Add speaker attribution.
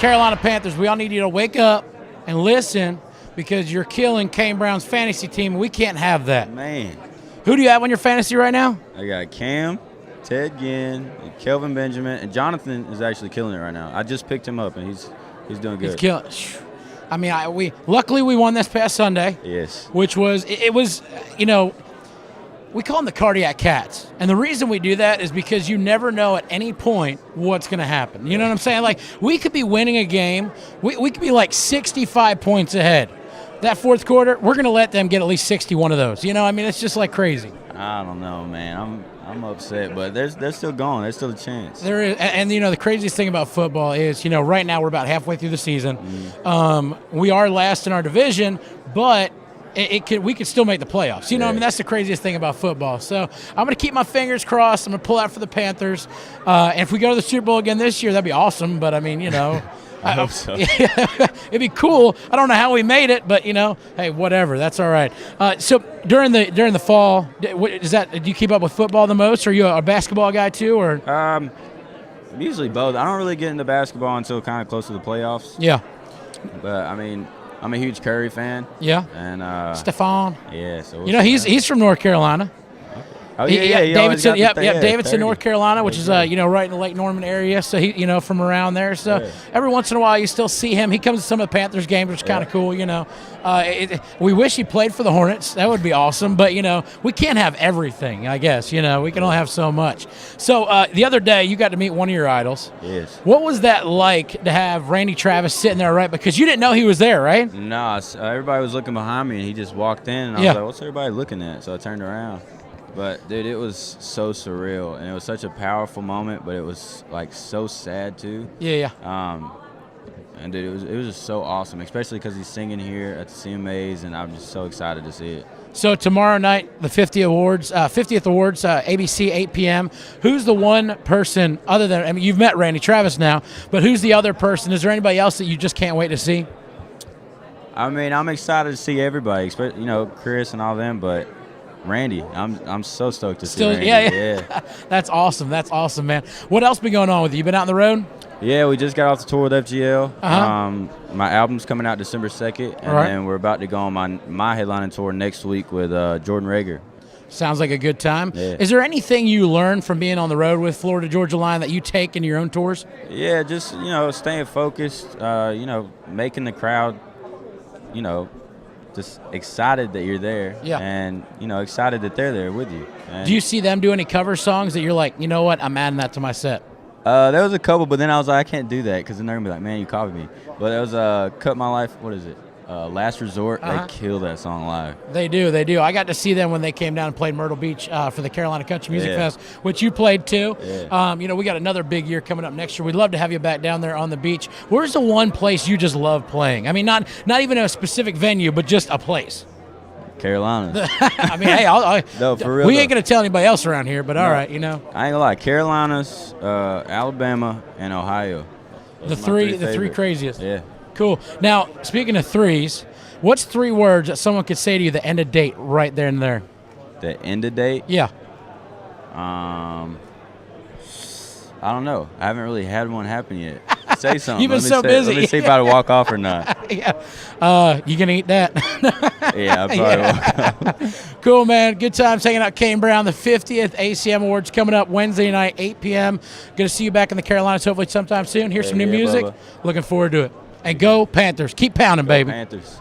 Speaker 1: Carolina Panthers, we all need you to wake up and listen because you're killing Kane Brown's fantasy team. We can't have that.
Speaker 2: Man.
Speaker 1: Who do you have on your fantasy right now?
Speaker 2: I got Cam, Ted Ginn, and Kelvin Benjamin, and Jonathan is actually killing it right now. I just picked him up, and he's doing good.
Speaker 1: He's killing. I mean, luckily we won this past Sunday.
Speaker 2: Yes.
Speaker 1: Which was we call them the cardiac cats. And the reason we do that is because you never know at any point what's going to happen. You know what I'm saying? Like, we could be winning a game. We could be like 65 points ahead. That fourth quarter, we're going to let them get at least 61 of those. You know, I mean, it's just like crazy.
Speaker 2: I don't know, man. I'm upset, but they're still going. There's still a chance.
Speaker 1: There is, and the craziest thing about football is, right now we're about halfway through the season. We are last in our division, but we could still make the playoffs. I mean, that's the craziest thing about football. So I'm going to keep my fingers crossed. I'm going to pull out for the Panthers. And if we go to the Super Bowl again this year, that'd be awesome. But, I mean,
Speaker 2: I hope so.
Speaker 1: It'd be cool. I don't know how we made it, but hey, whatever. That's all right. So during the fall, do you keep up with football the most? Are you a basketball guy too, or?
Speaker 2: Usually both. I don't really get into basketball until kind of close to the playoffs.
Speaker 1: Yeah.
Speaker 2: But I mean, I'm a huge Curry fan.
Speaker 1: Yeah.
Speaker 2: And
Speaker 1: Stephon.
Speaker 2: Yeah. So
Speaker 1: he's from North Carolina.
Speaker 2: Oh yeah,
Speaker 1: Davidson, Davidson, North Carolina, which is right in the Lake Norman area. So he, from around there. So every once in a while, you still see him. He comes to some of the Panthers games, which is kind of cool. We wish he played for the Hornets. That would be awesome. But we can't have everything. I guess we can only have so much. So the other day, you got to meet one of your idols.
Speaker 2: Yes.
Speaker 1: What was that like to have Randy Travis sitting there, right? Because you didn't know he was there, right?
Speaker 2: No, everybody was looking behind me, and he just walked in, and I was like, "What's everybody looking at?" So I turned around. But, dude, it was so surreal, and it was such a powerful moment, but it was, like, so sad, too.
Speaker 1: Yeah.
Speaker 2: And, dude, it was just so awesome, especially because he's singing here at the CMAs, and I'm just so excited to see it.
Speaker 1: So tomorrow night, the 50th Awards, ABC, 8 p.m. Who's the one person other than – I mean, you've met Randy Travis now, but who's the other person? Is there anybody else that you just can't wait to see?
Speaker 2: I mean, I'm excited to see everybody, Chris and all them, but – Randy, I'm so stoked to see Randy.
Speaker 1: Yeah. That's awesome, man. What else been going on with you? You been out on the road?
Speaker 2: Yeah, we just got off the tour with FGL. My album's coming out December 2nd, and then we're about to go on my headlining tour next week with Jordan Rager.
Speaker 1: Sounds like a good time.
Speaker 2: Yeah.
Speaker 1: Is there anything you learned from being on the road with Florida Georgia Line that you take in your own tours?
Speaker 2: Yeah, just staying focused, making the crowd, just excited that you're there, and excited that they're there with you. And
Speaker 1: do you see them do any cover songs that you're like, you know what, I'm adding that to my set?
Speaker 2: There was a couple, but then I was like, I can't do that because then they're gonna be like, man, you copied me. But there was Cut My Life. What is it? Last Resort. They kill that song live.
Speaker 1: They do. I got to see them when they came down and played Myrtle Beach for the Carolina Country Music Fest, which you played too.
Speaker 2: Yeah.
Speaker 1: We got another big year coming up next year. We'd love to have you back down there on the beach. Where's the one place you just love playing? I mean, not even a specific venue, but just a place.
Speaker 2: Carolina.
Speaker 1: I mean, hey,
Speaker 2: no, for real.
Speaker 1: We ain't gonna tell anybody else around here, but all right,
Speaker 2: I ain't gonna lie. Carolinas, Alabama, and Ohio.
Speaker 1: The three craziest.
Speaker 2: Yeah.
Speaker 1: Cool. Now, speaking of threes, what's 3 words that someone could say to you that end a date right there and there?
Speaker 2: That end a date?
Speaker 1: Yeah.
Speaker 2: I don't know. I haven't really had one happen yet. Say something.
Speaker 1: You've been so busy.
Speaker 2: Let me see if I walk off or not.
Speaker 1: Yeah. You gonna eat that?
Speaker 2: Yeah, I'll probably walk off.
Speaker 1: Cool, man. Good times hanging out. Kane Brown, the 50th ACM Awards coming up Wednesday night, 8 p.m. Going to see you back in the Carolinas hopefully sometime soon. Hear some new music.
Speaker 2: Bubba.
Speaker 1: Looking forward to it. And go Panthers. Keep pounding, baby.
Speaker 2: Panthers.